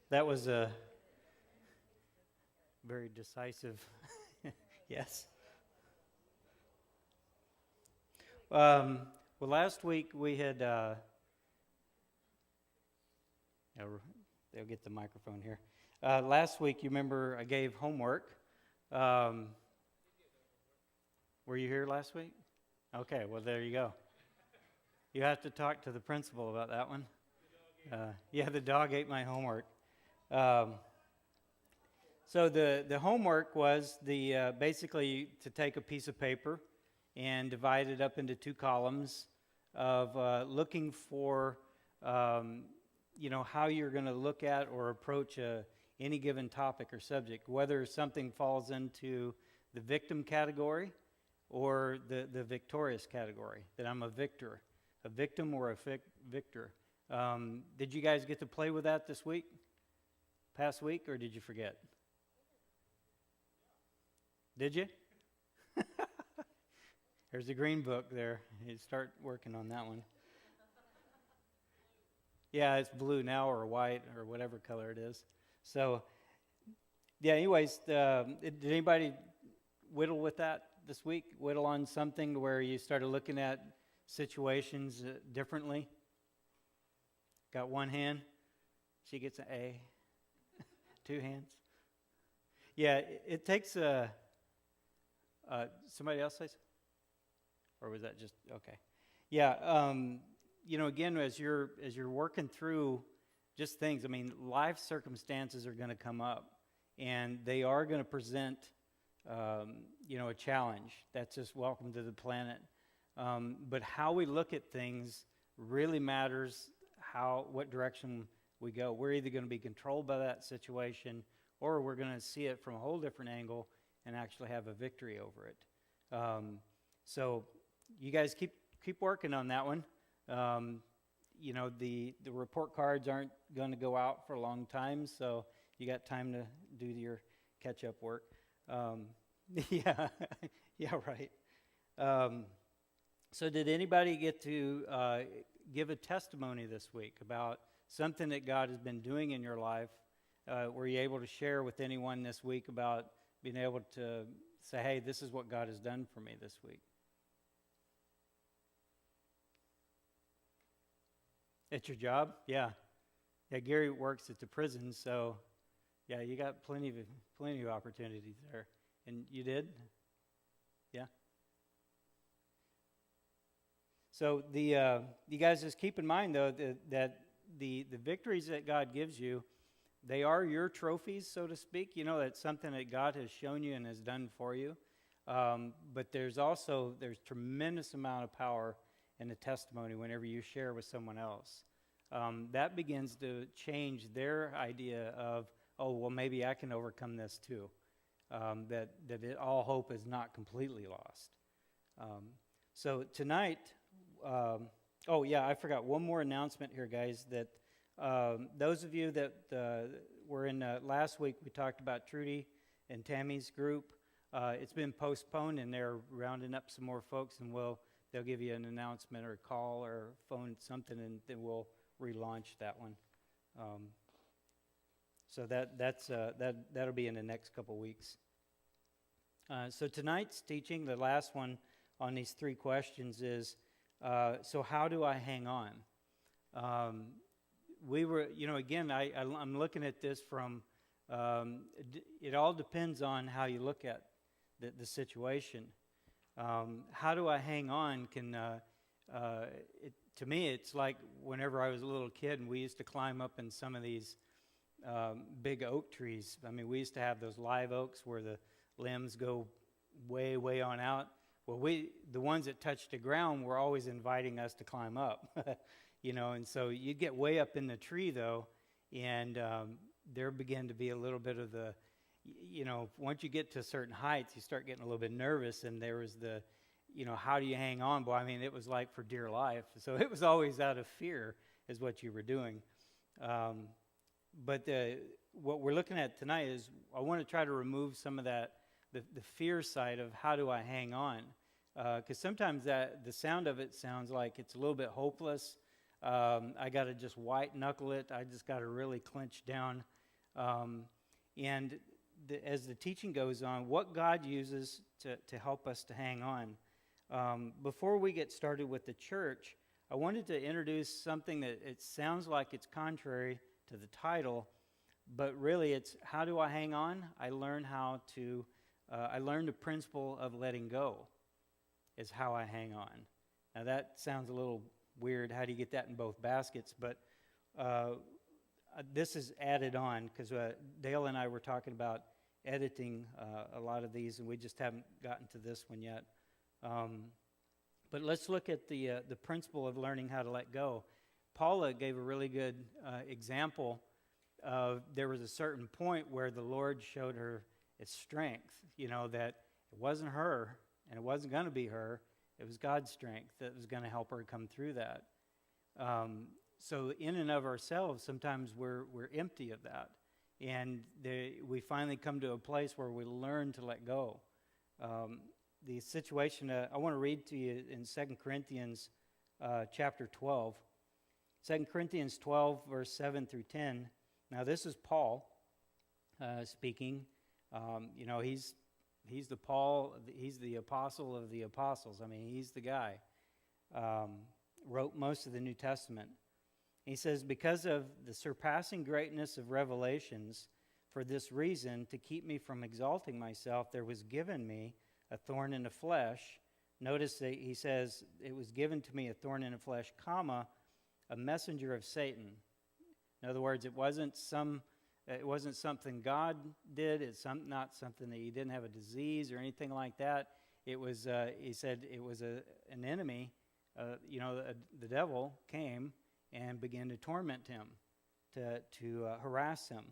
That was a very decisive yes. Well, last week we had, they'll get the microphone here. Last week, you remember I gave homework. Um, were you here last week? Okay, well, there you go. You have to talk to the principal about that one. Yeah, the dog ate my homework. Um, so the homework was basically to take a piece of paper and divide it up into two columns of looking for, how you're going to look at or approach any given topic or subject, whether something falls into the victim category or the victorious category, that I'm a victor, a victim or a victor. Did you guys get to play with that this week, past week, or did you forget? Did you? There's a green book there. You start working on that one. Yeah, it's blue now or white or whatever color it is. So, yeah, anyways, did anybody whittle with that this week? Whittle on something where you started looking at situations differently? Got one hand? She gets an A. Two hands? Yeah, it takes somebody else say something? Or was that just, okay. Yeah, again, as you're working through just things, I mean, life circumstances are going to come up, and they are going to present, a challenge. That's just welcome to the planet. But how we look at things really matters what direction we go. We're either going to be controlled by that situation, or we're going to see it from a whole different angle and actually have a victory over it. So you guys keep working on that one. The report cards aren't going to go out for a long time, so you got time to do your catch-up work. Yeah, yeah, right. So did anybody get to give a testimony this week about something that God has been doing in your life? Were you able to share with anyone this week about being able to say, hey, this is what God has done for me this week? At your job? Yeah. Yeah, Gary works at the prison, so yeah, you got plenty of opportunities there. And you did? Yeah. So you guys just keep in mind though that the victories that God gives you, they are your trophies, so to speak. That's something that God has shown you and has done for you. But there's tremendous amount of power in the testimony whenever you share with someone else. That begins to change their idea of, oh, well, maybe I can overcome this too. All hope is not completely lost. So tonight, I forgot one more announcement here, guys, that those of you that were in last week, we talked about Trudy and Tammy's group. It's been postponed, and they're rounding up some more folks, and they'll give you an announcement or a call or phone something, and then we'll relaunch that one. So that'll be in the next couple weeks. So tonight's teaching, the last one on these three questions is, so how do I hang on? I'm looking at this from, it all depends on how you look at the situation. How do I hang on to me, it's like whenever I was a little kid and we used to climb up in some of these big oak trees. I mean, we used to have those live oaks where the limbs go way, way on out. Well, the ones that touched the ground were always inviting us to climb up, and so you get way up in the tree, though, and there began to be a little bit of once you get to certain heights, you start getting a little bit nervous, and there was how do you hang on? Well, I mean, it was like for dear life. So it was always out of fear is what you were doing. But what we're looking at tonight is I want to try to remove some of that, the fear side of how do I hang on? Because sometimes the sound of it sounds like it's a little bit hopeless. I got to just white knuckle it. I just got to really clench down And as the teaching goes on, what God uses to help us to hang on. Before we get started with the church, I wanted to introduce something that it sounds like it's contrary to the title, but really it's how do I hang on? I learned the principle of letting go is how I hang on. Now that sounds a little weird. How do you get that in both baskets? But this is added on because Dale and I were talking about editing a lot of these, and we just haven't gotten to this one yet. But let's look at the principle of learning how to let go. Paula gave a really good example of there was a certain point where the Lord showed her its strength, that it wasn't her and it wasn't going to be her. It was God's strength that was going to help her come through that. So in and of ourselves, sometimes we're empty of that. And we finally come to a place where we learn to let go. The situation, I want to read to you in 2 Corinthians chapter 12. 2 Corinthians 12, verse 7 through 10. Now this is Paul speaking. He's the Paul, he's the apostle of the apostles. I mean, he's the guy. Wrote most of the New Testament. He says, because of the surpassing greatness of revelations, for this reason, to keep me from exalting myself, there was given me a thorn in the flesh. Notice that he says, it was given to me a thorn in the flesh, comma, a messenger of Satan. In other words, it wasn't something God did. It's not something that he didn't have a disease or anything like that. It was, he said, it was an enemy. The devil came and began to torment him, to harass him.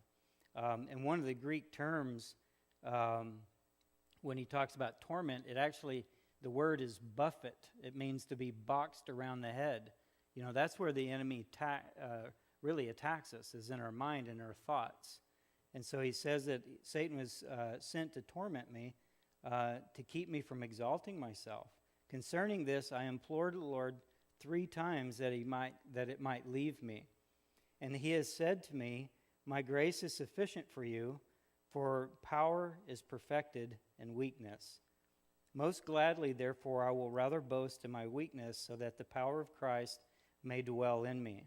And one of the Greek terms, when he talks about torment, the word is buffet. It means to be boxed around the head. That's where the enemy really attacks us, is in our mind and our thoughts. And so he says that Satan was sent to torment me, to keep me from exalting myself. Concerning this, I implored the Lord 3 times that it might leave me. And he has said to me, my grace is sufficient for you, for power is perfected in weakness. Most gladly, therefore, I will rather boast in my weakness, so that the power of Christ may dwell in me.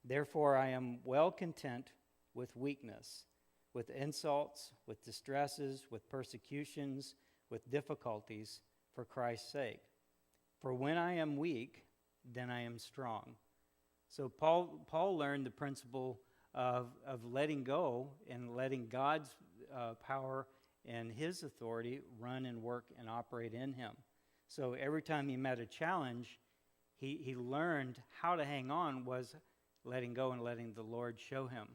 Therefore, I am well content with weakness, with insults, with distresses, with persecutions, with difficulties, for Christ's sake. For when I am weak, then I am strong. So Paul learned the principle of letting go and letting God's power and his authority run and work and operate in him. So every time he met a challenge, he learned how to hang on was letting go and letting the Lord show him,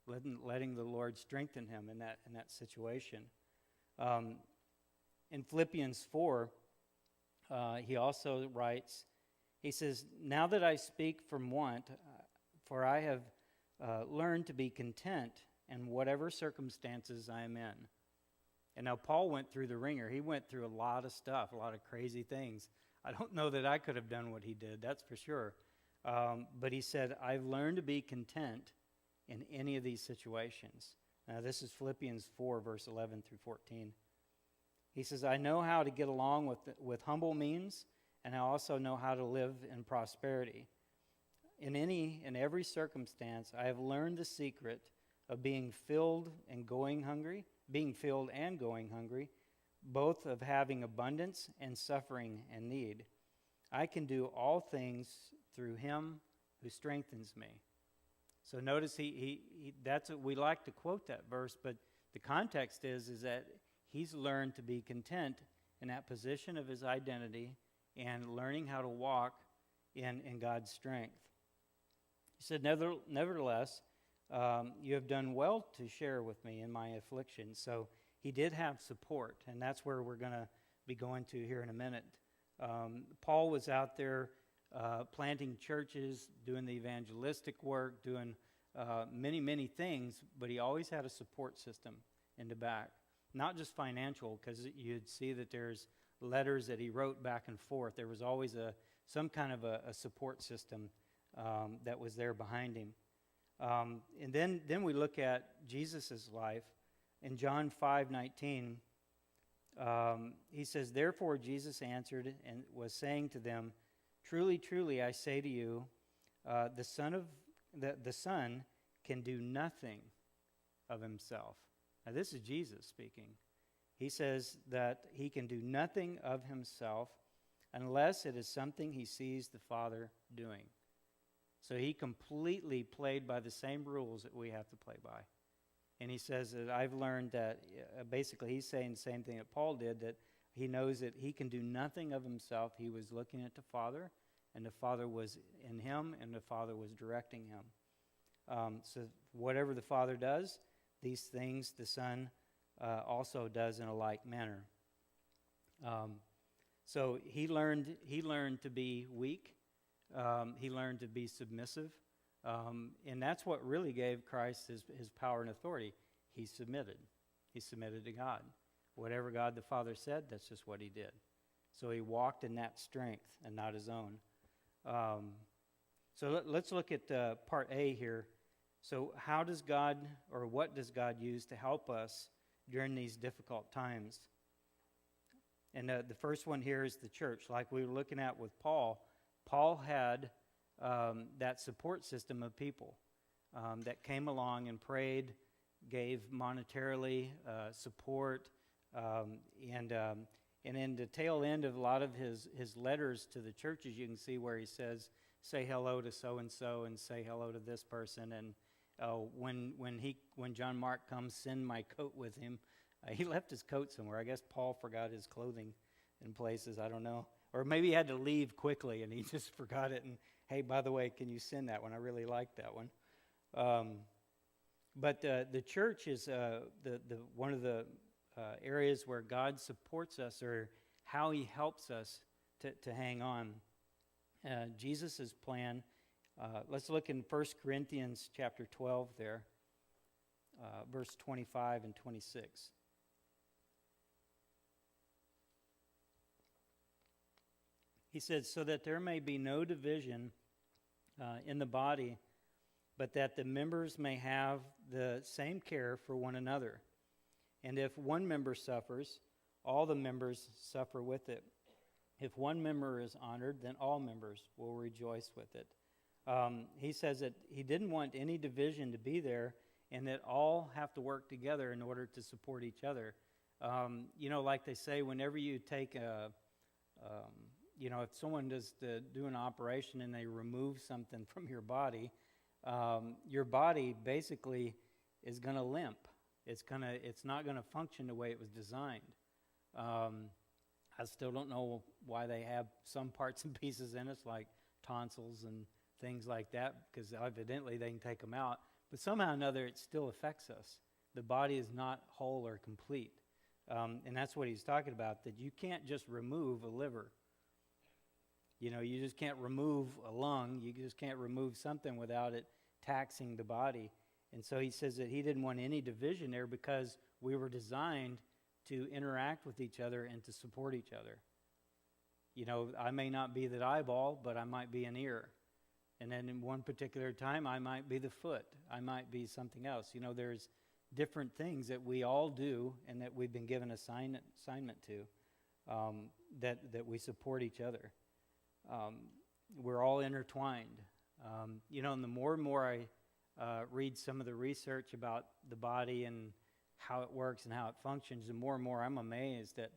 letting the Lord strengthen him in that situation. In Philippians 4, he also writes, he says, now that I speak from want, for I have learned to be content in whatever circumstances I am in. And now Paul went through the ringer. He went through a lot of stuff, a lot of crazy things. I don't know that I could have done what he did, that's for sure. But he said, I've learned to be content in any of these situations. Now this is Philippians 4, verse 11 through 14. He says, I know how to get along with humble means, and I also know how to live in prosperity. In every circumstance, I have learned the secret of being filled and going hungry, both of having abundance and suffering and need. I can do all things through him who strengthens me. So notice that's what we like to quote that verse, but the context is that he's learned to be content in that position of his identity and learning how to walk in God's strength. He said, nevertheless, you have done well to share with me in my affliction. So he did have support, and that's where we're going to be going to here in a minute. Paul was out there planting churches, doing the evangelistic work, doing many, many things, but he always had a support system in the back. Not just financial, because you'd see that there's letters that he wrote back and forth. There was always some kind of a support system that was there behind him. And then we look at Jesus' life. In John 5:19, he says, "Therefore Jesus answered and was saying to them, Truly, truly, I say to you, the Son can do nothing of himself." Now this is Jesus speaking. He says that he can do nothing of himself unless it is something he sees the Father doing. So he completely played by the same rules that we have to play by. And he says that I've learned that, basically he's saying the same thing that Paul did, that he knows that he can do nothing of himself. He was looking at the Father, and the Father was in him, and the Father was directing him. So whatever the Father does, these things the Son also does in a like manner. So he learned to be weak. He learned to be submissive. And that's what really gave Christ his power and authority. He submitted. He submitted to God. Whatever God the Father said, that's just what he did. So he walked in that strength and not his own. So let's look at part A here. So how does God, or what does God use to help us during these difficult times? And the first one here is the church. Like we were looking at with Paul, Paul had that support system of people that came along and prayed, gave monetarily support, and in the tail end of a lot of his letters to the churches, you can see where he says, say hello to so-and-so and say hello to this person. And when John Mark comes, send my coat with him. He left his coat somewhere. I guess Paul forgot his clothing in places. I don't know. Or maybe he had to leave quickly and he just forgot it. And, hey, by the way, can you send that one? I really like that one. But the church is the one of the areas where God supports us, or how he helps us to hang on. Jesus' plan. Let's look in 1 Corinthians chapter 12 there, verse 25 and 26. He said, "So that there may be no division in the body, but that the members may have the same care for one another. And if one member suffers, all the members suffer with it. If one member is honored, then all members will rejoice with it." He says that he didn't want any division to be there, and that all have to work together in order to support each other. Like they say, whenever you take if someone does do an operation and they remove something from your body basically is going to limp. It's not going to function the way it was designed. I still don't know why they have some parts and pieces in us, like tonsils and things like that, because evidently they can take them out. But somehow or another, it still affects us. The body is not whole or complete. And that's what he's talking about, that you can't just remove a liver. You just can't remove a lung. You just can't remove something without it taxing the body. And so he says that he didn't want any division there, because we were designed to interact with each other and to support each other. I may not be the eyeball, but I might be an ear. And then in one particular time, I might be the foot. I might be something else. There's different things that we all do and that we've been given assignment to, that we support each other. We're all intertwined. And the more and more I read some of the research about the body and how it works and how it functions, the more and more I'm amazed at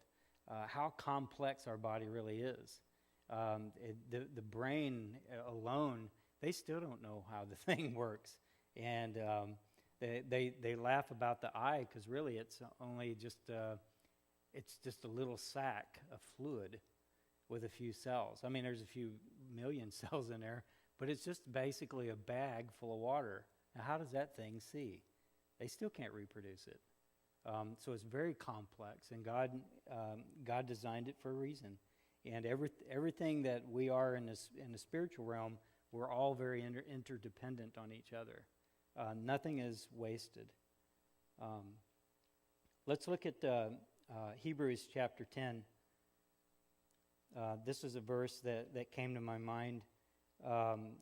how complex our body really is. The brain alone, they still don't know how the thing works. And they laugh about the eye, because really it's only just a little sac of fluid with a few cells. I mean, there's a few million cells in there, but it's just basically a bag full of water. Now, how does that thing see? They still can't reproduce it. So it's very complex, and God designed it for a reason. And everything that we are in the spiritual realm, we're all very interdependent on each other. Nothing is wasted. Let's look at Hebrews chapter 10. This is a verse that came to my mind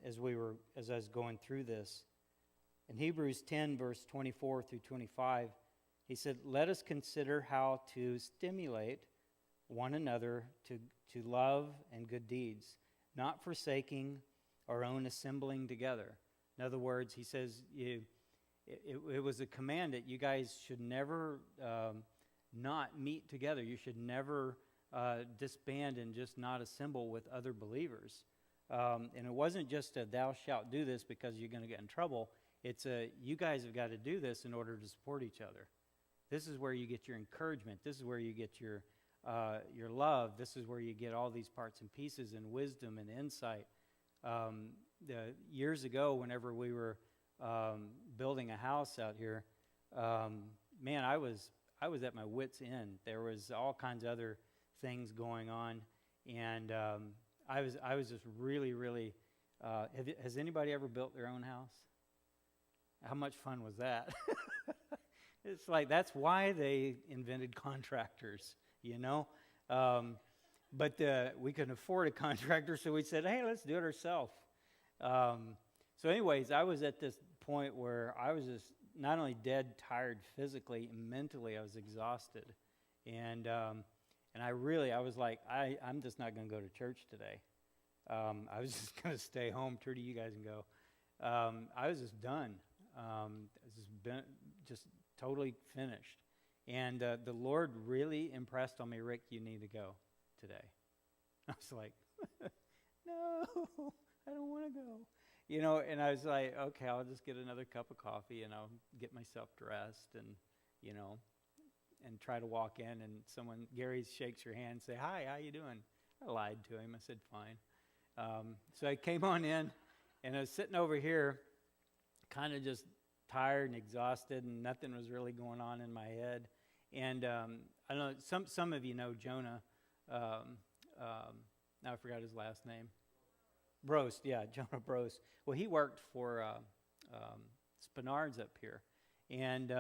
as I was going through this. In Hebrews 10, verse 24 through 25, he said, "Let us consider how to stimulate one another to love and good deeds, not forsaking our own assembling together." In other words, he says, it was a command that you guys should never not meet together. You should never disband and just not assemble with other believers. And it wasn't just a thou shalt do this because you're going to get in trouble. It's you guys have got to do this in order to support each other. This is where you get your encouragement. This is where you get your love. This is where you get all these parts and pieces and wisdom and insight. Years ago, whenever we were building a house out here, man, I was at my wit's end. There was all kinds of other things going on, and I was just really, really. Has anybody ever built their own house? How much fun was that? It's like that's why they invented contractors, you know. But we couldn't afford a contractor, so we said, "Hey, let's do it ourselves." So, anyways, I was at this point where I was just not only dead tired physically and mentally, I was exhausted, and I was like, I'm just not going to go to church today. I was just going to stay home, turn to you guys, and go. I was just done. Just totally finished. And the Lord really impressed on me, "Rick, you need to go today." I was like, "No, I don't want to go." You know, and I was like, "Okay, I'll just get another cup of coffee and I'll get myself dressed and, you know, and try to walk in and Gary shakes your hand and say, 'Hi, how you doing?' I lied to him. I said, 'Fine.' So I came on in and I was sitting over here kind of just tired and exhausted and nothing was really going on in my head. And I don't know, some of you know Jonah. Now I forgot his last name. Brost, yeah, Jonah Brost. Well, he worked for Spinards up here. And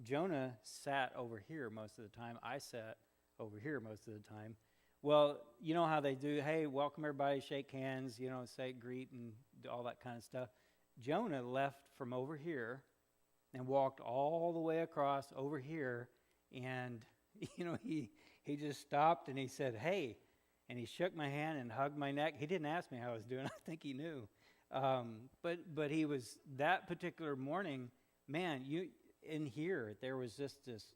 Jonah sat over here most of the time. I sat over here most of the time. Well, you know how they do, hey, welcome everybody, shake hands, you know, say greet and all that kind of stuff. Jonah left from over here and walked all the way across over here, and, you know, he just stopped and he said, "Hey," and he shook my hand and hugged my neck. He didn't ask me how I was doing. I think he knew. But he was, that particular morning, man, in here, there was just this,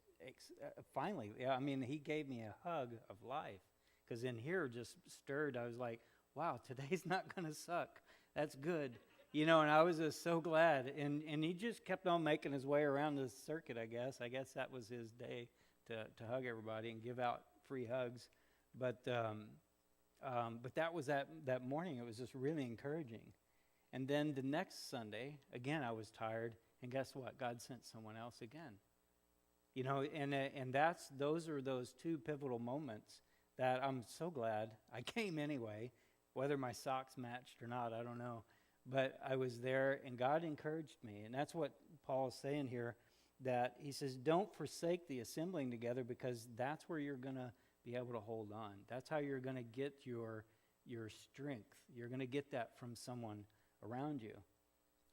finally, I mean, he gave me a hug of life, because in here just stirred. I was like, wow, today's not going to suck. That's good. You know, and I was just so glad. And he just kept on making his way around the circuit, I guess. I guess that was his day to hug everybody and give out free hugs. But that was that morning. It was just really encouraging. And then the next Sunday, again, I was tired. And guess what? God sent someone else again. You know, and those are those two pivotal moments that I'm so glad I came anyway. Whether my socks matched or not, I don't know. But I was there, and God encouraged me. And that's what Paul is saying here, that he says, don't forsake the assembling together, because that's where you're going to be able to hold on. That's how you're going to get your strength. You're going to get that from someone around you.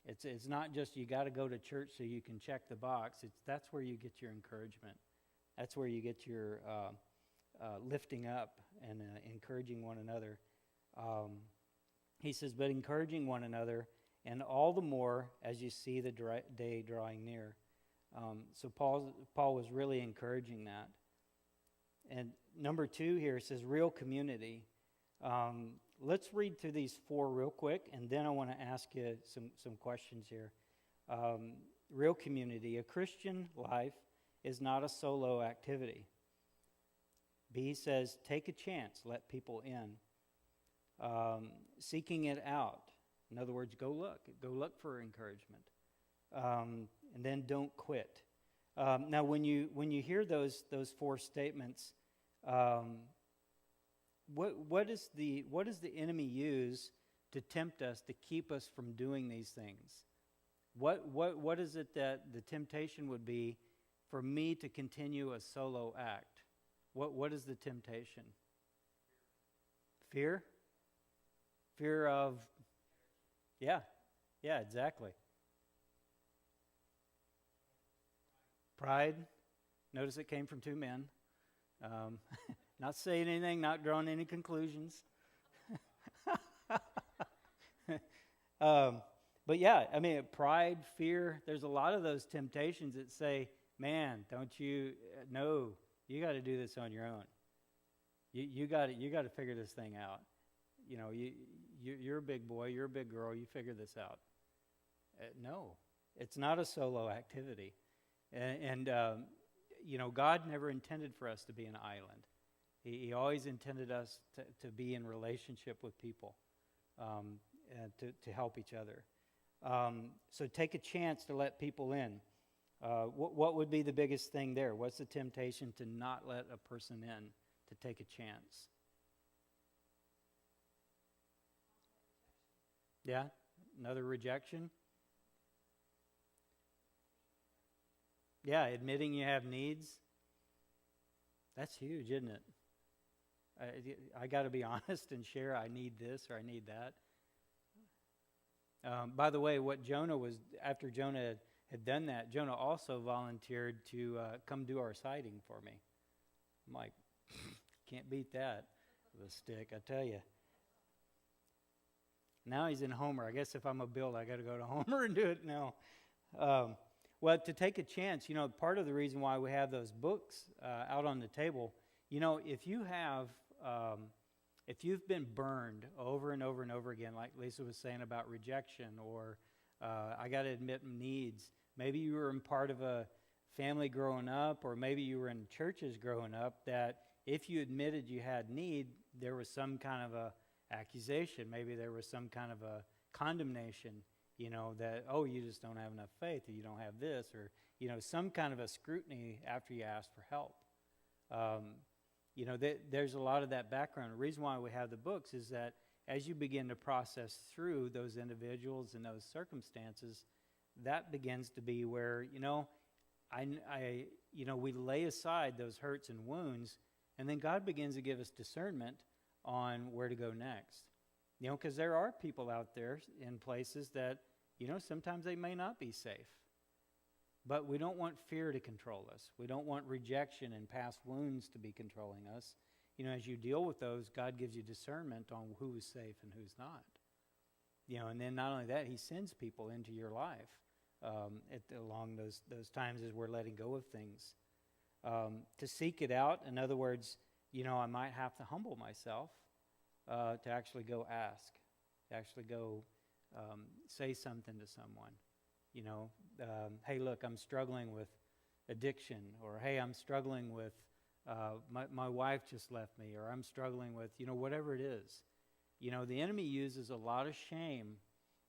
It's not just you got to go to church so you can check the box. That's where you get your encouragement. That's where you get your lifting up and encouraging one another. He says, but encouraging one another, and all the more as you see the day drawing near. So Paul was really encouraging that. And number 2 here says real community. Let's read through these 4 real quick, and then I want to ask you some questions here. Real community. A Christian life is not a solo activity. B says, take a chance, let people in. Seeking it out. In other words, go look for encouragement. And then don't quit. Now, when you hear those 4 statements, what does the enemy use to tempt us, to keep us from doing these things? What is it that the temptation would be for me to continue a solo act? What is the temptation? Fear? Fear of, yeah, exactly. Pride, notice it came from two men. Um, not saying anything, not drawing any conclusions. But yeah, I mean, pride, fear, there's a lot of those temptations that say, man, don't you, no, you got to do this on your own. You got to figure this thing out. You know, you're a big boy, you're a big girl, you figure this out. No, it's not a solo activity. And you know, God never intended for us to be an island. He always intended us to be in relationship with people, and to help each other. So take a chance to let people in. What would be the biggest thing there? What's the temptation to not let a person in, to take a chance? Yeah, another rejection. Yeah, admitting you have needs. That's huge, isn't it? I got to be honest and share, I need this or I need that. By the way, after Jonah had done that, Jonah also volunteered to come do our siding for me. I'm like, can't beat that with a stick, I tell you. Now he's in Homer. I guess if I'm a build, I got to go to Homer and do it now. Well, to take a chance, you know, part of the reason why we have those books out on the table, you know, if you've been burned over and over and over again, like Lisa was saying about rejection, or I got to admit needs, maybe you were in part of a family growing up, or maybe you were in churches growing up, that if you admitted you had need, there was some kind of a accusation, maybe there was some kind of a condemnation, you know, that, oh, you just don't have enough faith, or you don't have this, or, you know, some kind of a scrutiny after you ask for help. You know, there's a lot of that background. The reason why we have the books is that as you begin to process through those individuals and those circumstances, that begins to be where, you know, we lay aside those hurts and wounds, and then God begins to give us discernment on where to go next. You know, because there are people out there in places that, you know, sometimes they may not be safe. But we don't want fear to control us. We don't want rejection and past wounds to be controlling us. You know, as you deal with those, God gives you discernment on who is safe and who's not. You know, and then not only that, he sends people into your life along those times as we're letting go of things. To seek it out, in other words, you know, I might have to humble myself to actually go ask, to actually go say something to someone. You know, hey, look, I'm struggling with addiction, or hey, I'm struggling with, my wife just left me, or I'm struggling with, you know, whatever it is. You know, the enemy uses a lot of shame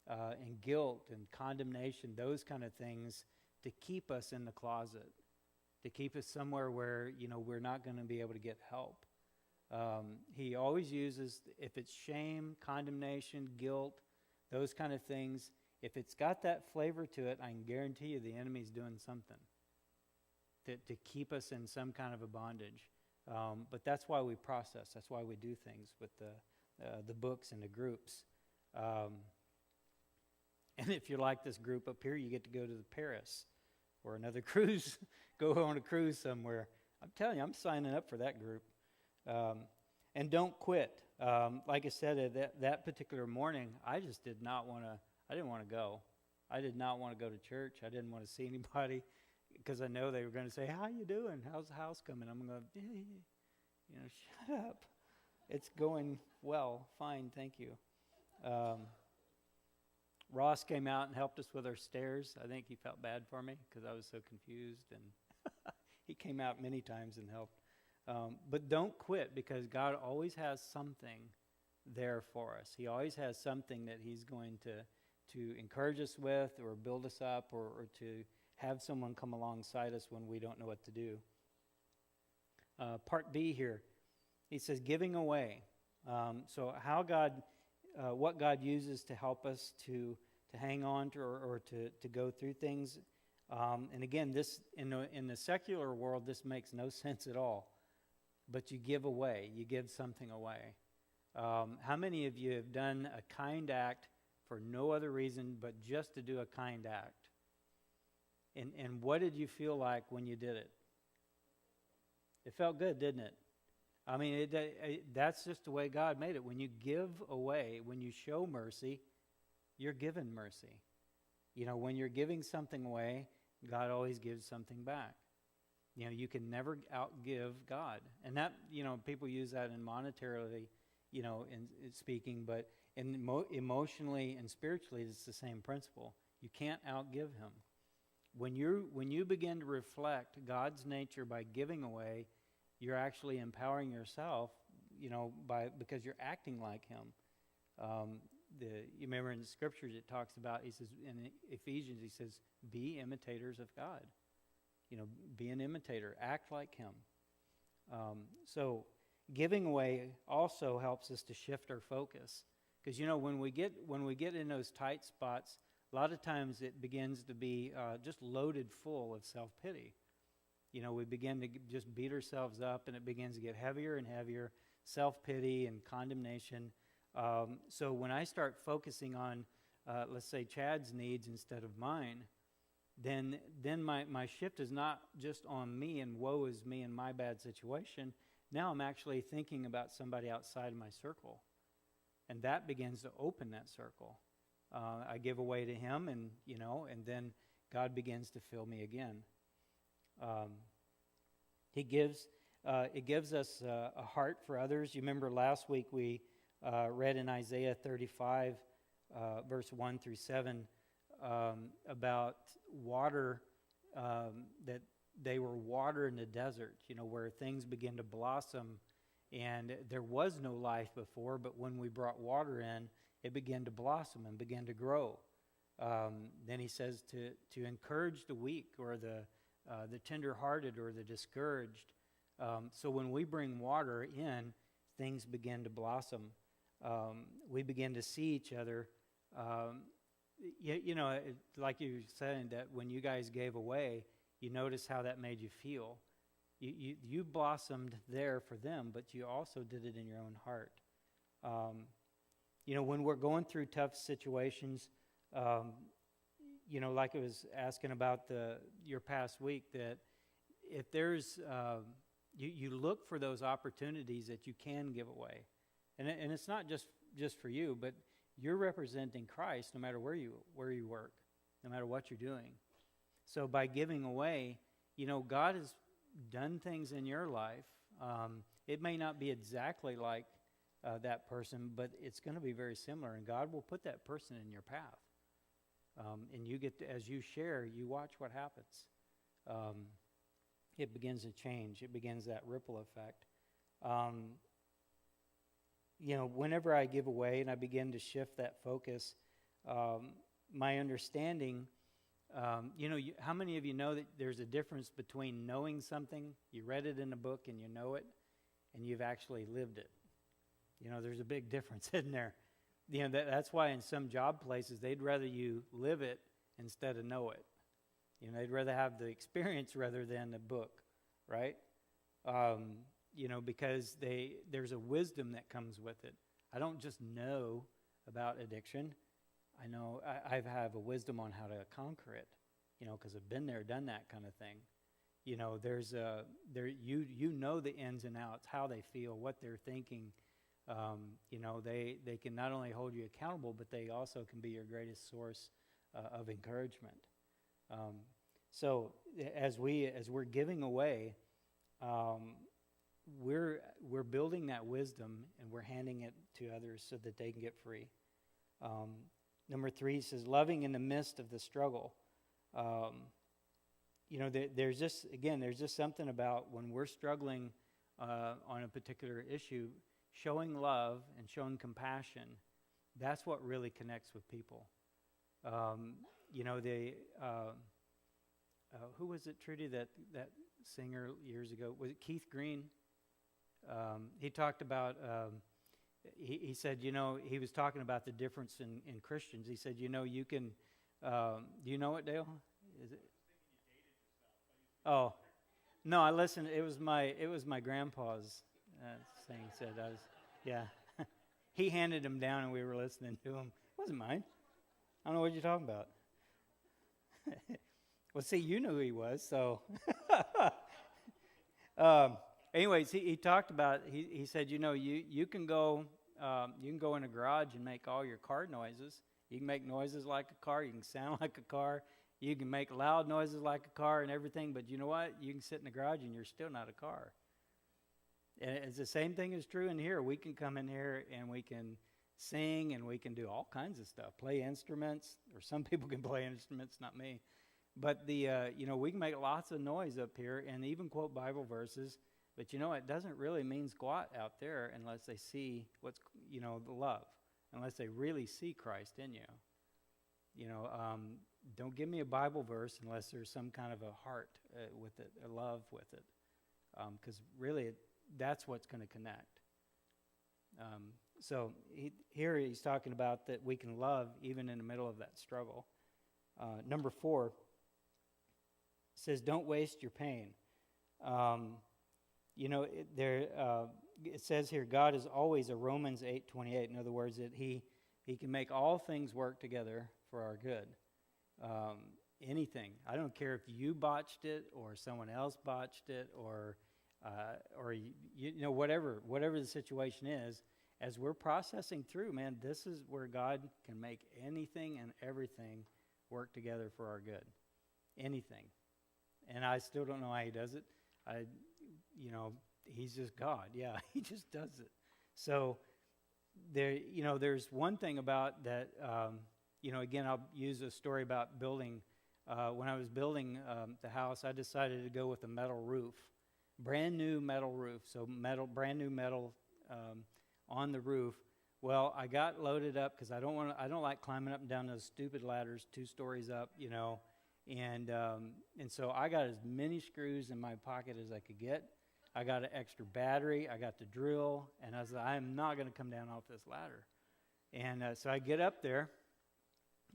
and guilt and condemnation, those kind of things, to keep us in the closet, to keep us somewhere where, you know, we're not going to be able to get help. He always uses, if it's shame, condemnation, guilt, those kind of things, if it's got that flavor to it, I can guarantee you the enemy's doing something to keep us in some kind of a bondage. But that's why we process. That's why we do things with the books and the groups. And if you're like this group up here, you get to go to the Paris or another cruise, go on a cruise somewhere. I'm telling you, I'm signing up for that group. And don't quit. Like I said, that particular morning, I just did not want to. I didn't want to go. I did not want to go to church. I didn't want to see anybody because I know they were going to say, "How you doing? How's the house coming?" I'm going, you know, shut up. It's going well, fine, thank you. Ross came out and helped us with our stairs. I think he felt bad for me because I was so confused, and he came out many times and helped. But don't quit, because God always has something there for us. He always has something that he's going to encourage us with, or build us up, or to have someone come alongside us when we don't know what to do. Part B here, he says giving away. So how God, what God uses to help us to hang on to, or to go through things. And again, this in the secular world, this makes no sense at all. But you give away, you give something away. How many of you have done a kind act for no other reason but just to do a kind act? And what did you feel like when you did it? It felt good, didn't it? I mean, that's just the way God made it. When you give away, when you show mercy, you're given mercy. When you're giving something away, God always gives something back. You can never outgive God. And that, people use that in monetarily, in speaking, but emotionally and spiritually, it's the same principle. You can't outgive him. When you begin to reflect God's nature by giving away, you're actually empowering yourself, because you're acting like him. You remember in the scriptures it talks about, he says, in Ephesians, he says, be imitators of God. Be an imitator, act like him. So giving away also helps us to shift our focus. Because, when we get in those tight spots, a lot of times it begins to be just loaded full of self-pity. We begin to just beat ourselves up, and it begins to get heavier and heavier, self-pity and condemnation. So when I start focusing on, let's say, Chad's needs instead of mine, then my shift is not just on me and woe is me and my bad situation. Now I'm actually thinking about somebody outside my circle, and that begins to open that circle. I give away to him, and then God begins to fill me again. It gives us a heart for others. You remember last week we read in Isaiah 35, verse 1 through 7, about water, that they were water in the desert, where things begin to blossom, and there was no life before, but when we brought water in, it began to blossom and began to grow. Then he says to encourage the weak or the tender-hearted or the discouraged. So when we bring water in, things begin to blossom. We begin to see each other. Like you were saying, that when you guys gave away, you notice how that made you feel. You blossomed there for them, but you also did it in your own heart. When we're going through tough situations, like I was asking about your past week, that if there's, you look for those opportunities that you can give away. And it's not just for you, but you're representing Christ no matter where you work, no matter what you're doing. So by giving away, God has done things in your life. It may not be exactly like that person, but it's going to be very similar, and God will put that person in your path. And you get to, as you share, you watch what happens. It begins to change. It begins that ripple effect. Whenever I give away and I begin to shift that focus, my understanding, how many of you know that there's a difference between knowing something, you read it in a book and you know it, and you've actually lived it? There's a big difference in there. That's why in some job places, they'd rather you live it instead of know it. They'd rather have the experience rather than the book, right? Because there's a wisdom that comes with it. I don't just know about addiction. I know I have a wisdom on how to conquer it, because I've been there, done that kind of thing. You know the ins and outs, how they feel, what they're thinking. They can not only hold you accountable, but they also can be your greatest source of encouragement. So as we're giving away, we're building that wisdom, and we're handing it to others so that they can get free. Number 3 says, loving in the midst of the struggle. There's just something about when we're struggling on a particular issue, showing love and showing compassion. That's what really connects with people. Who was it, Trudy, that singer years ago? Was it Keith Green? He talked about, he said, he was talking about the difference in Christians. He said, you can, do you know it, Dale? Is it? Oh, no, I listened. It was my grandpa's thing. Said I was, yeah. He handed him down, and we were listening to him. It wasn't mine. I don't know what you're talking about. Well, see, you knew who he was, so. Anyways, he talked about, he said, you can go in a garage and make all your car noises. You can make noises like a car. You can sound like a car. You can make loud noises like a car and everything. But you know what? You can sit in the garage and you're still not a car. And it's the same thing is true in here. We can come in here and we can sing and we can do all kinds of stuff. Play instruments, or some people can play instruments, not me. But we can make lots of noise up here and even quote Bible verses. But it doesn't really mean squat out there unless they see what's, the love, unless they really see Christ in you. Don't give me a Bible verse unless there's some kind of a heart with it, a love with it. Because really, that's what's going to connect. So here he's talking about that we can love even in the middle of that struggle. Number 4 says, don't waste your pain. It says here, God is always a Romans 8:28. In other words, that He can make all things work together for our good. Anything. I don't care if you botched it or someone else botched it or whatever the situation is. As we're processing through, man, this is where God can make anything and everything work together for our good. Anything. And I still don't know how He does it. He's just God. Yeah, He just does it. So there's one thing about that. Again, I'll use a story about building. When I was building the house, I decided to go with a metal roof, brand new metal roof. So brand new metal on the roof. Well, I got loaded up because I don't like climbing up and down those stupid ladders 2 stories up, And so I got as many screws in my pocket as I could get. I got an extra battery. I got the drill. And I was like, I'm not going to come down off this ladder. And so I get up there.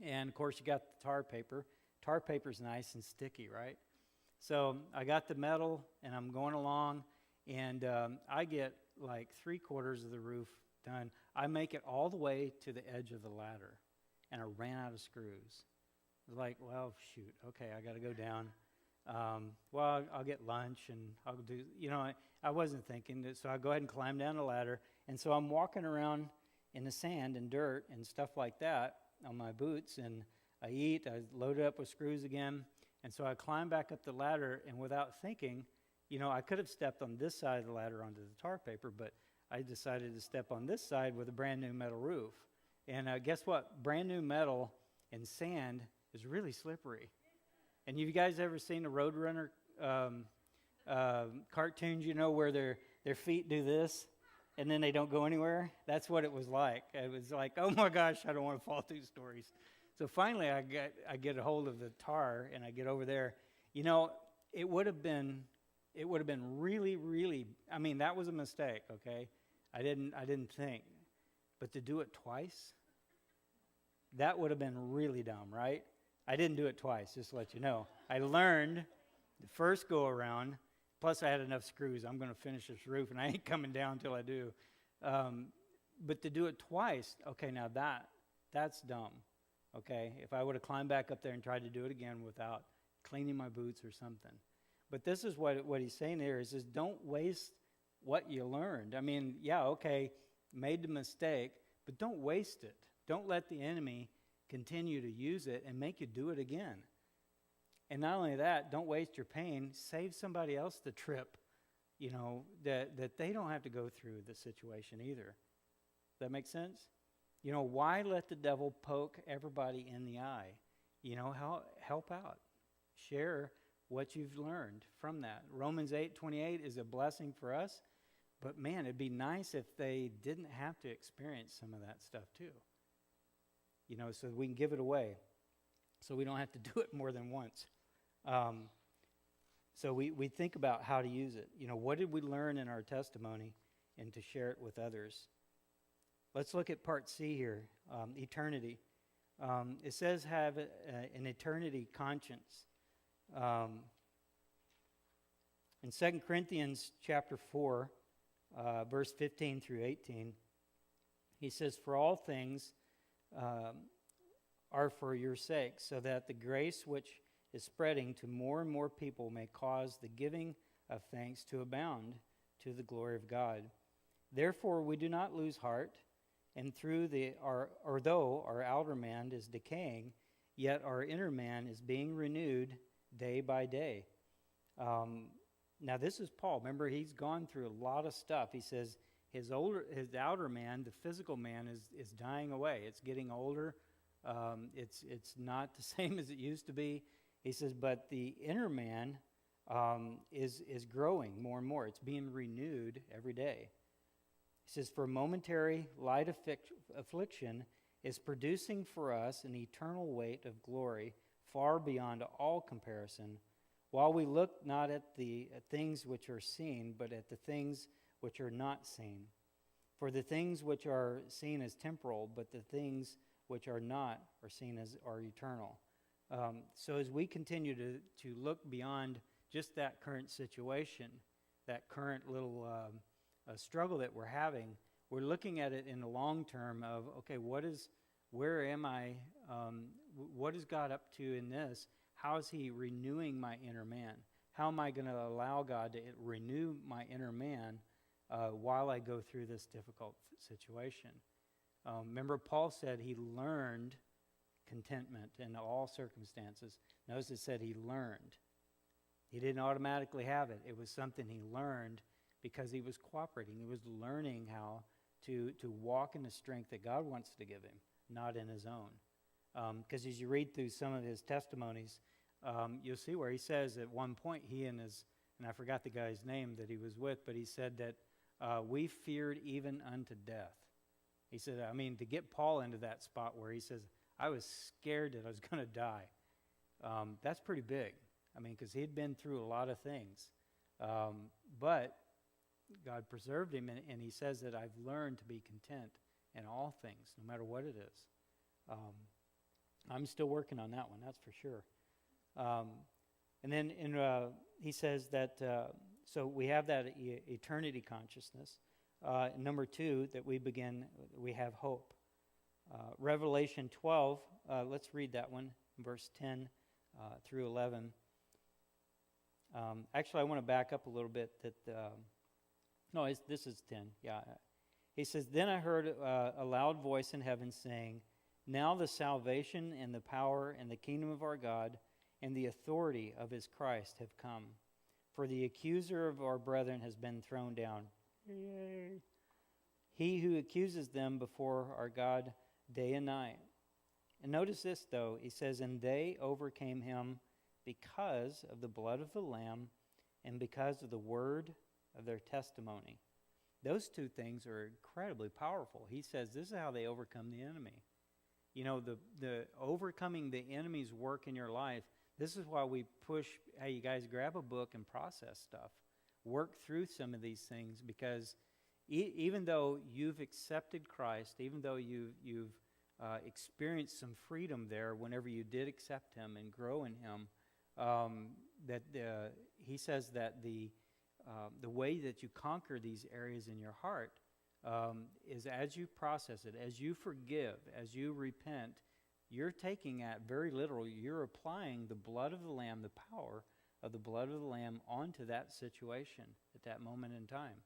And, of course, you got the tar paper. Tar paper's nice and sticky, right? So I got the metal, and I'm going along. And I get like 3/4 of the roof done. I make it all the way to the edge of the ladder. And I ran out of screws. Like, well, shoot, okay, I got to go down. I'll get lunch and I'll do, I wasn't thinking that, so I go ahead and climb down the ladder. And so I'm walking around in the sand and dirt and stuff like that on my boots, and I eat, I load it up with screws again. And so I climb back up the ladder, and without thinking, I could have stepped on this side of the ladder onto the tar paper, but I decided to step on this side with a brand new metal roof. And guess what? Brand new metal and sand is really slippery. And you guys ever seen the Roadrunner cartoons, where their feet do this and then they don't go anywhere? That's what it was like. It was like, oh my gosh, I don't want to fall through stories. So finally I get a hold of the tar and I get over there. It would have been really, really, that was a mistake, okay? I didn't think. But to do it twice, that would have been really dumb, right? I didn't do it twice, just to let you know. I learned the first go around, plus I had enough screws. I'm going to finish this roof, and I ain't coming down until I do. But to do it twice, okay, now that's dumb, okay? If I would have climbed back up there and tried to do it again without cleaning my boots or something. But this is what he's saying here is don't waste what you learned. Okay, made the mistake, but don't waste it. Don't let the enemy continue to use it and make you do it again. And not only that, don't waste your pain. Save somebody else the trip, that they don't have to go through the situation either. Does that make sense? Why let the devil poke everybody in the eye? Help out. Share what you've learned from that. Romans 8:28 is a blessing for us, but man, it'd be nice if they didn't have to experience some of that stuff too. So we can give it away, so we don't have to do it more than once. So we think about how to use it. What did we learn in our testimony, and to share it with others. Let's look at part C here, eternity. It says have an eternity conscience. In 2 Corinthians chapter 4, verse 15 through 18, he says, for all things are for your sake, so that the grace which is spreading to more and more people may cause the giving of thanks to abound to the glory of God. Therefore we do not lose heart, and though our outer man is decaying, yet our inner man is being renewed day by day. Now this is Paul. Remember, he's gone through a lot of stuff. He says his outer man, the physical man, is dying away. It's getting older. It's not the same as it used to be. He says, but the inner man is growing more and more. It's being renewed every day. He says, for momentary light affliction is producing for us an eternal weight of glory far beyond all comparison, while we look not at the things which are seen, but at the things which are not seen. For the things which are seen as temporal, but the things which are not are seen as are eternal. So as we continue to look beyond just that current situation, that current little struggle that we're having, we're looking at it in the long term of, okay, where am I? What is God up to in this? How is he renewing my inner man? How am I going to allow God to renew my inner man while I go through this difficult situation? Remember, Paul said he learned contentment in all circumstances. Notice it said he learned. He didn't automatically have it. It was something he learned because he was cooperating. He was learning how to walk in the strength that God wants to give him, not in his own. Because as you read through some of his testimonies, you'll see where he says at one point, and I forgot the guy's name that he was with, but he said that we feared even unto death. He said, to get Paul into that spot where he says, I was scared that I was going to die. That's pretty big. Because he had been through a lot of things. But God preserved him, and he says that I've learned to be content in all things, no matter what it is. I'm still working on that one, that's for sure. And then he says that, so we have that eternity consciousness. Number 2, that we have hope. Revelation 12, let's read that one, verse 10 through 11. Actually, I want to back up a little bit. This is 10, yeah. He says, then I heard a loud voice in heaven saying, now the salvation and the power and the kingdom of our God and the authority of his Christ have come. For the accuser of our brethren has been thrown down. Yay. He who accuses them before our God day and night. And notice this, though. He says, and they overcame him because of the blood of the Lamb and because of the word of their testimony. Those two things are incredibly powerful. He says this is how they overcome the enemy. The overcoming the enemy's work in your life, this is why we push, hey, you guys grab a book and process stuff. Work through some of these things, because even though you've accepted Christ, even though you've experienced some freedom there whenever you did accept him and grow in him, he says that the way that you conquer these areas in your heart is as you process it, as you forgive, as you repent, you're taking that very literal. You're applying the blood of the Lamb, the power of the blood of the Lamb onto that situation at that moment in time.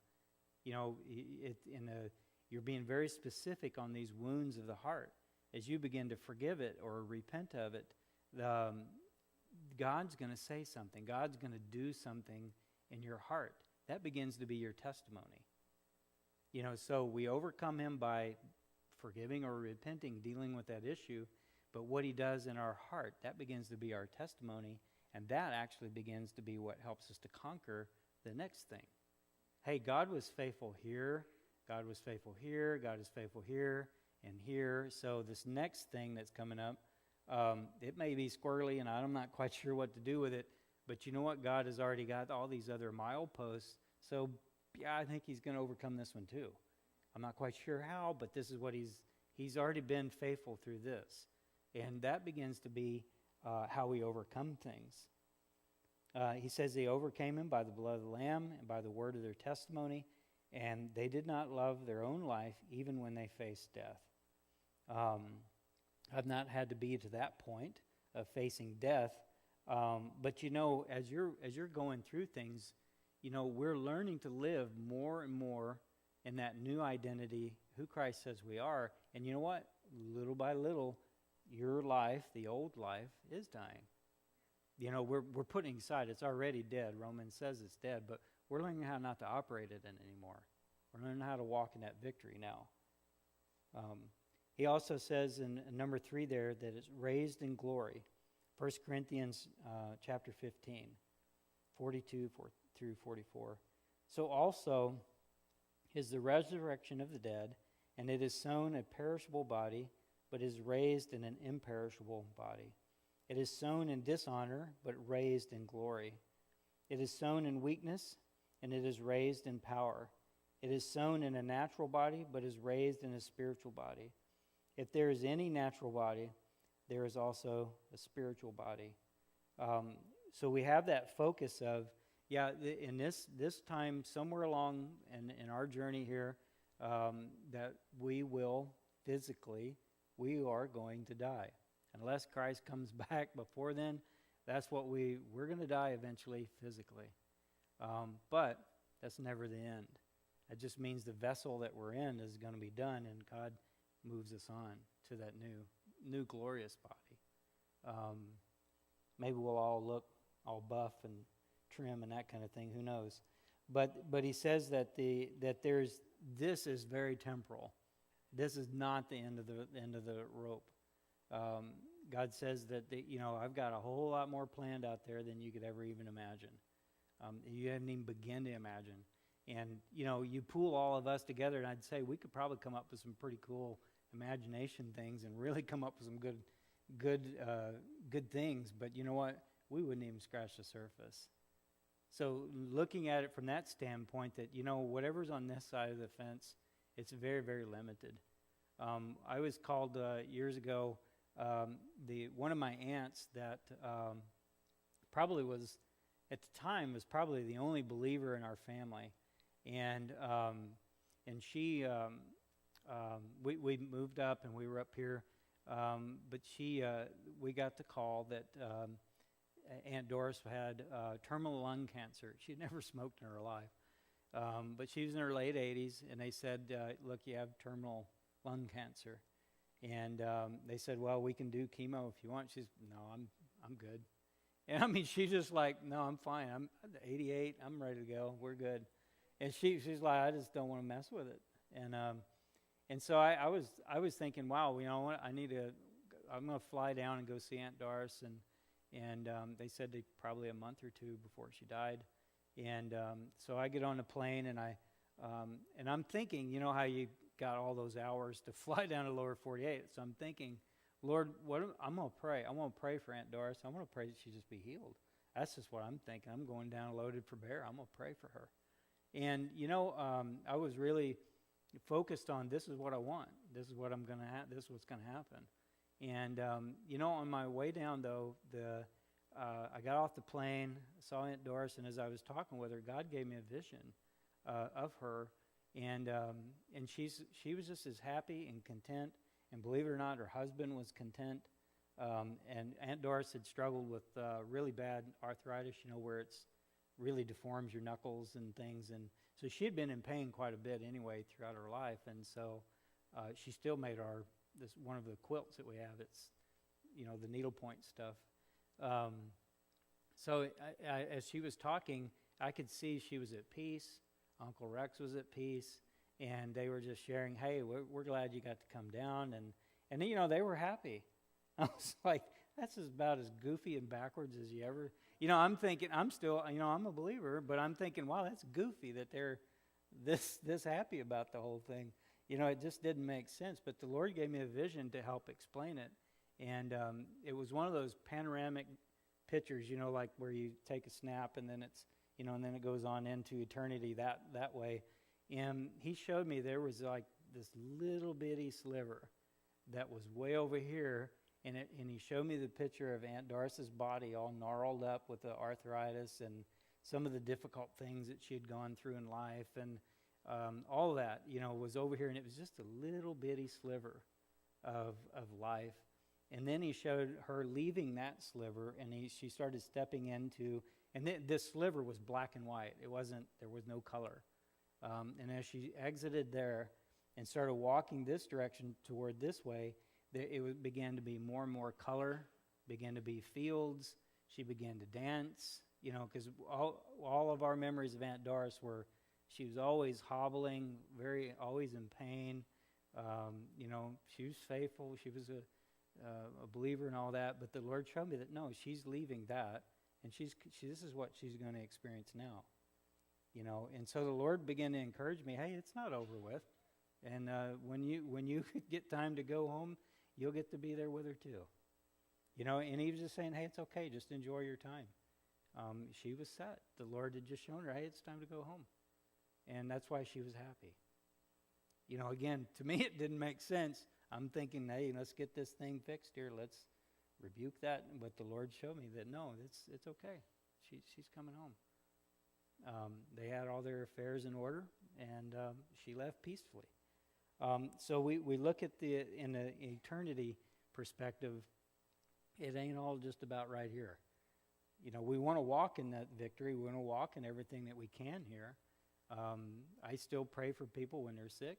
You're being very specific on these wounds of the heart. As you begin to forgive it or repent of it, God's going to say something. God's going to do something in your heart. That begins to be your testimony. So we overcome him by forgiving or repenting, dealing with that issue. But what he does in our heart, that begins to be our testimony. And that actually begins to be what helps us to conquer the next thing. Hey, God was faithful here. God was faithful here. God is faithful here and here. So this next thing that's coming up, it may be squirrely, and I'm not quite sure what to do with it. But you know what? God has already got all these other mileposts. So, yeah, I think he's going to overcome this one too. I'm not quite sure how, but this is what he's already been faithful through this. And that begins to be how we overcome things. He says they overcame him by the blood of the Lamb and by the word of their testimony, and they did not love their own life even when they faced death. I've not had to be to that point of facing death, But as you're going through things, we're learning to live more and more in that new identity, who Christ says we are. And you know what? Little by little, your life, the old life, is dying. We're putting aside, it's already dead. Romans says it's dead, but we're learning how not to operate it in anymore. We're learning how to walk in that victory now. He also says in number 3 there that it's raised in glory. 1 Corinthians chapter 15, 42 through 44. So also is the resurrection of the dead, and it is sown a perishable body, but is raised in an imperishable body. It is sown in dishonor, but raised in glory. It is sown in weakness, and it is raised in power. It is sown in a natural body, but is raised in a spiritual body. If there is any natural body, there is also a spiritual body. So we have that focus of, in this time, somewhere along in our journey here, that we will physically, we are going to die. Unless Christ comes back before then, that's what we're going to die eventually physically. But that's never the end. That just means the vessel that we're in is going to be done, and God moves us on to that new glorious body. Maybe we'll all look all buff and trim and that kind of thing. Who knows? But he says that this is very temporal. This is not the end of the rope. God says that I've got a whole lot more planned out there than you could ever even imagine. You haven't even begun to imagine. And you pool all of us together, and I'd say we could probably come up with some pretty cool imagination things and really come up with some good things. But you know what? We wouldn't even scratch the surface. So looking at it from that standpoint, that whatever's on this side of the fence, it's very, very limited. I was called years ago. One of my aunts that probably was at the time was probably the only believer in our family, and she we moved up and we were up here, but we got the call that Aunt Doris had terminal lung cancer. She'd never smoked in her life, but she was in her late 80s, and they said, look, you have terminal lung cancer. And they said, well, we can do chemo if you want. She's, no, I'm good. And I mean, she's just like, no, I'm fine. I'm 88. I'm ready to go. We're good. And she's like, I just don't want to mess with it. And so I was thinking, wow, you know what? I'm going to fly down and go see Aunt Doris. And they said probably a month or two before she died. And so I get on the plane, and I'm thinking, how you got all those hours to fly down to lower 48. So I'm thinking, Lord, I'm going to pray. I want to pray for Aunt Doris. I want to pray that she just be healed. That's just what I'm thinking. I'm going down loaded for bear. I'm going to pray for her. And, I was really focused on, this is what I want. This is what I'm going to have. This is what's going to happen. And, on my way down, though, I got off the plane, saw Aunt Doris, and as I was talking with her, God gave me a vision of her. And she was just as happy and content. And believe it or not, her husband was content. And Aunt Doris had struggled with really bad arthritis, where it's really deforms your knuckles and things. And so she had been in pain quite a bit anyway throughout her life. And so she still made this one of the quilts that we have. It's, the needlepoint stuff. So as she was talking, I could see she was at peace. Uncle Rex was at peace, and they were just sharing, hey, we're glad you got to come down, and they were happy. I was like, that's about as goofy and backwards as you ever, I'm thinking, I'm still, I'm a believer, but I'm thinking, wow, that's goofy that they're this happy about the whole thing. It just didn't make sense, but the Lord gave me a vision to help explain it, and it was one of those panoramic pictures, like where you take a snap and then it's, and then it goes on into eternity that way. And he showed me there was like this little bitty sliver that was way over here, and he showed me the picture of Aunt Doris's body all gnarled up with the arthritis and some of the difficult things that she had gone through in life, and all of that, was over here, and it was just a little bitty sliver of life. And then he showed her leaving that sliver, and she started stepping into, and this sliver was black and white. There was no color. And as she exited there and started walking this direction toward this way, began to be more and more color, began to be fields. She began to dance, because all of our memories of Aunt Doris were, she was always hobbling, always in pain. She was faithful. She was a believer and all that. But the Lord showed me that no, she's leaving that, and this is what she's going to experience now. And so the Lord began to encourage me. Hey, it's not over with. And when you get time to go home, you'll get to be there with her too. And he was just saying, hey, it's okay. Just enjoy your time. She was set. The Lord had just shown her, hey, it's time to go home. And that's why she was happy. Again, to me, it didn't make sense. I'm thinking, hey, let's get this thing fixed here. Let's rebuke that. But the Lord showed me that, no, it's okay. She's coming home. They had all their affairs in order, and she left peacefully. So we look at in the eternity perspective, it ain't all just about right here. We want to walk in that victory. We want to walk in everything that we can here. I still pray for people when they're sick.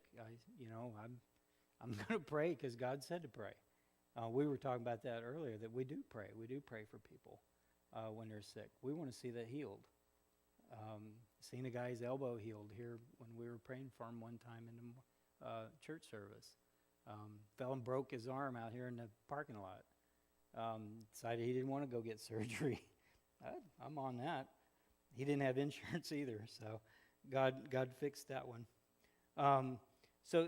I'm going to pray because God said to pray. We were talking about that earlier, that we do pray. We do pray for people when they're sick. We want to see that healed. Seen a guy's elbow healed here when we were praying for him one time in the church service. Fell and broke his arm out here in the parking lot. Decided he didn't want to go get surgery. I'm on that. He didn't have insurance either, so God fixed that one. So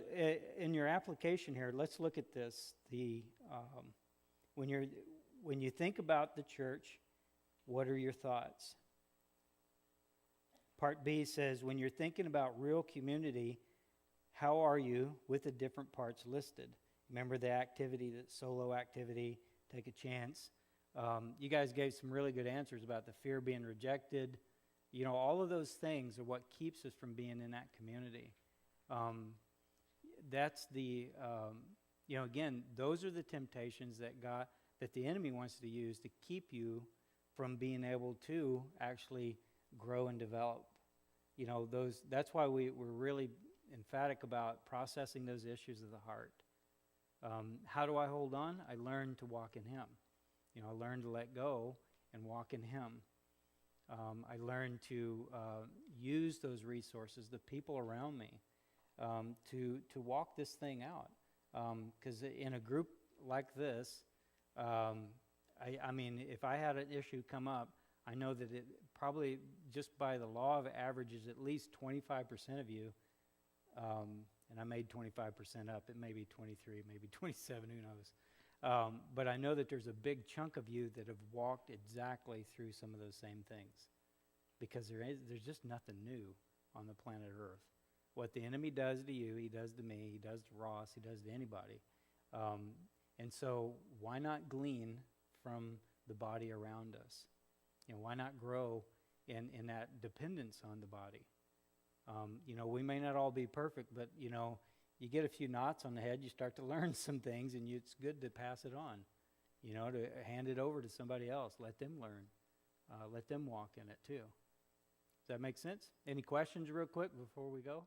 in your application here, let's look at this. When you think about the church, what are your thoughts? Part B says, when you're thinking about real community, how are you with the different parts listed? Remember the activity, that solo activity, take a chance. You guys gave some really good answers about the fear of being rejected. All of those things are what keeps us from being in that community. That's again, those are the temptations that the enemy wants to use to keep you from being able to actually grow and develop. That's why we're really emphatic about processing those issues of the heart. How do I hold on? I learn to walk in Him. I learn to let go and walk in Him. I learn to use those resources, the people around me, to walk this thing out. Because in a group like this, I mean, if I had an issue come up, I know that it probably, just by the law of averages, at least 25% of you, and I made 25% up, it may be 23, maybe 27, who knows. But I know that there's a big chunk of you that have walked exactly through some of those same things, because there's just nothing new on the planet Earth. What the enemy does to you, he does to me, he does to Ross, he does to anybody. And so why not glean from the body around us? Why not grow in that dependence on the body? We may not all be perfect, but, you get a few knots on the head, you start to learn some things, and it's good to pass it on, to hand it over to somebody else. Let them learn. Let them walk in it too. Does that make sense? Any questions real quick before we go?